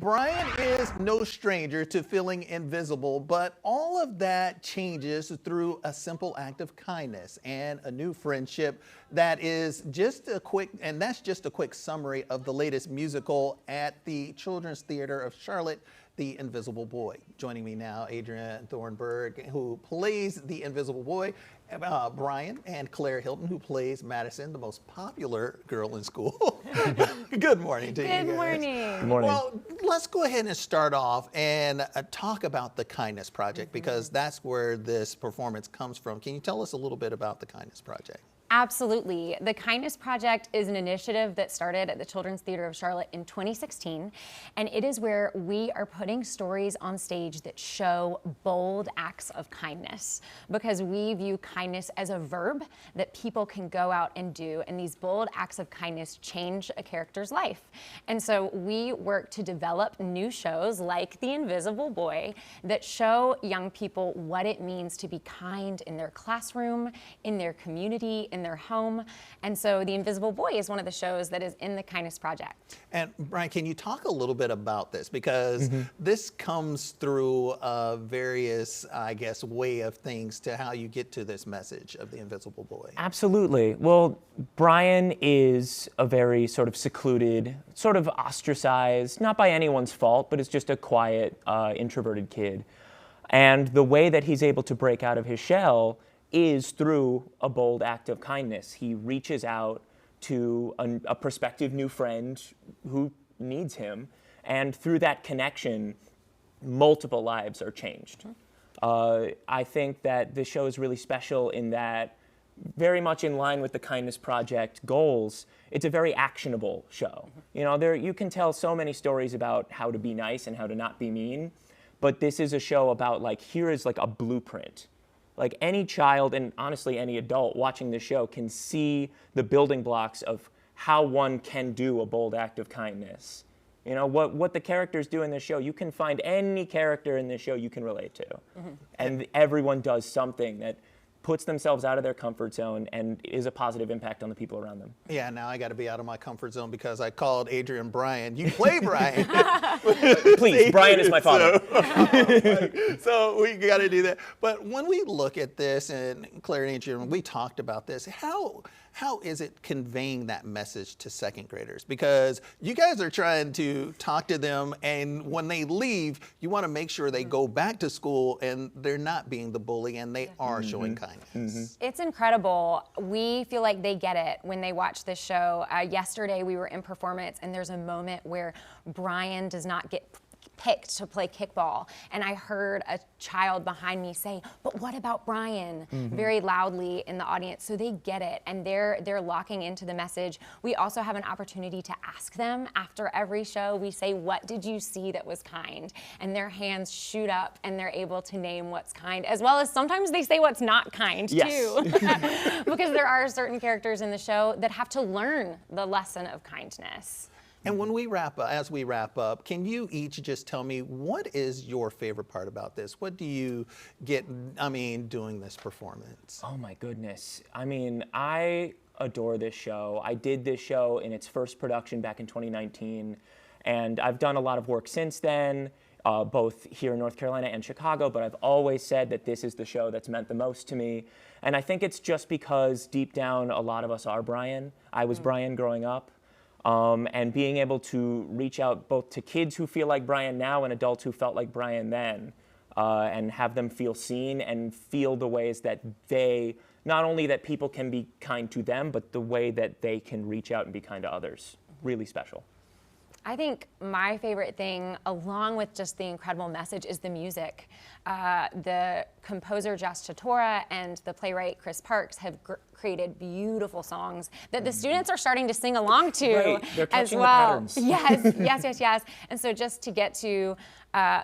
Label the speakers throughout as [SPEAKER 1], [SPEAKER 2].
[SPEAKER 1] Brian is no stranger to feeling invisible, but all of that changes through a simple act of kindness and a new friendship that is just a quick, and that's just a quick summary of the latest musical at the Children's Theater of Charlotte, The Invisible Boy. Joining me now, Adrian Thornburg, who plays the Invisible Boy, Brian, and Claire Hilton, who plays Madison, the most popular girl in school. Good morning to you guys.
[SPEAKER 2] Good morning.
[SPEAKER 3] Good morning.
[SPEAKER 1] Well, let's go ahead and start off and talk about the Kindness Project, because that's where this performance comes from. Can you tell us a little bit about the Kindness Project?
[SPEAKER 2] Absolutely. The Kindness Project is an initiative that started at the Children's Theater of Charlotte in 2016, and it is where we are putting stories on stage that show bold acts of kindness, because we view kindness as a verb that people can go out and do, and these bold acts of kindness change a character's life. And so we work to develop new shows like The Invisible Boy that show young people what it means to be kind in their classroom, in their community, in their home. And so The Invisible Boy is one of the shows that is in the Kindness Project.
[SPEAKER 1] And Brian, can you talk a little bit about this? Because this comes through various, I guess, way of things to how you get to this message of the Invisible Boy.
[SPEAKER 3] Absolutely. Well, Brian is a very sort of secluded, sort of ostracized, not by anyone's fault, but is just a quiet, introverted kid. And the way that he's able to break out of his shell is through a bold act of kindness. He reaches out to a prospective new friend who needs him, and through that connection, multiple lives are changed. I think that this show is really special in that, very much in line with the Kindness Project goals, it's a very actionable show. You know, you can tell so many stories about how to be nice and how to not be mean, but this is a show about, like, here is like a blueprint. Like, any child, and honestly any adult watching this show, can see the building blocks of how one can do a bold act of kindness. You know, what the characters do in this show, you can find any character in this show you can relate to. And everyone does something that puts themselves out of their comfort zone and is a positive impact on the people around them.
[SPEAKER 1] Yeah, now I got to be out of my comfort zone because I called Adrian Brian. You play Brian.
[SPEAKER 3] Please, Brian is my father.
[SPEAKER 1] So we got to do that. But when we look at this, and Claire and Adrian, we talked about this, how is it conveying that message to second graders? Because you guys are trying to talk to them, and when they leave, you want to make sure they go back to school and they're not being the bully and they are showing kindness.
[SPEAKER 2] It's incredible. We feel like they get it when they watch this show. Yesterday we were in performance, and there's a moment where Brian does not get picked to play kickball, and I heard a child behind me say, "But what about Brian?" very loudly in the audience. So they get it, and they're locking into the message. We also have an opportunity to ask them after every show. We say, "What did you see that was kind?" And their hands shoot up, and they're able to name what's kind, as well as sometimes they say what's not kind too. Because there are certain characters in the show that have to learn the lesson of kindness.
[SPEAKER 1] And when we wrap up, as we wrap up, can you each just tell me, what is your favorite part about this? What do you get, doing this performance?
[SPEAKER 3] Oh my goodness. I mean, I adore this show. I did this show in its first production back in 2019, and I've done a lot of work since then, both here in North Carolina and Chicago, but I've always said that this is the show that's meant the most to me. And I think it's just because deep down, a lot of us are Brian. I was Brian growing up. And being able to reach out both to kids who feel like Brian now and adults who felt like Brian then, and have them feel seen and feel the ways that they, not only that people can be kind to them, but the way that they can reach out and be kind to others. Really special.
[SPEAKER 2] I think my favorite thing, along with just the incredible message, is the music. The composer Josh Chatora and the playwright Chris Parks have created beautiful songs that the students are starting to sing along to
[SPEAKER 3] Right. They're
[SPEAKER 2] as
[SPEAKER 3] catching
[SPEAKER 2] well.
[SPEAKER 3] the patterns.
[SPEAKER 2] Yes. And so just to get to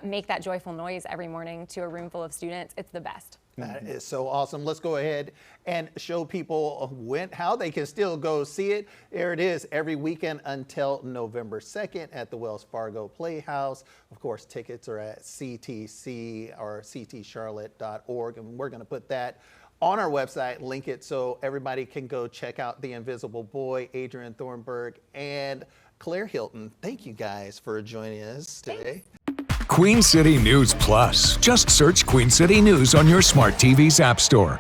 [SPEAKER 2] make that joyful noise every morning to a room full of students, it's the best.
[SPEAKER 1] That is so awesome. Let's go ahead and show people how they can still go see it. There it is, every weekend until November 2nd at the Wells Fargo Playhouse. Of course, tickets are at CTC or ctcharlotte.org, and we're going to put that on our website, link it so everybody can go check out The Invisible Boy, Adrian Thornburg, and Claire Hilton. Thank you guys for joining us today.
[SPEAKER 4] Queen City News Plus. Just search Queen City News on your smart TV's app store.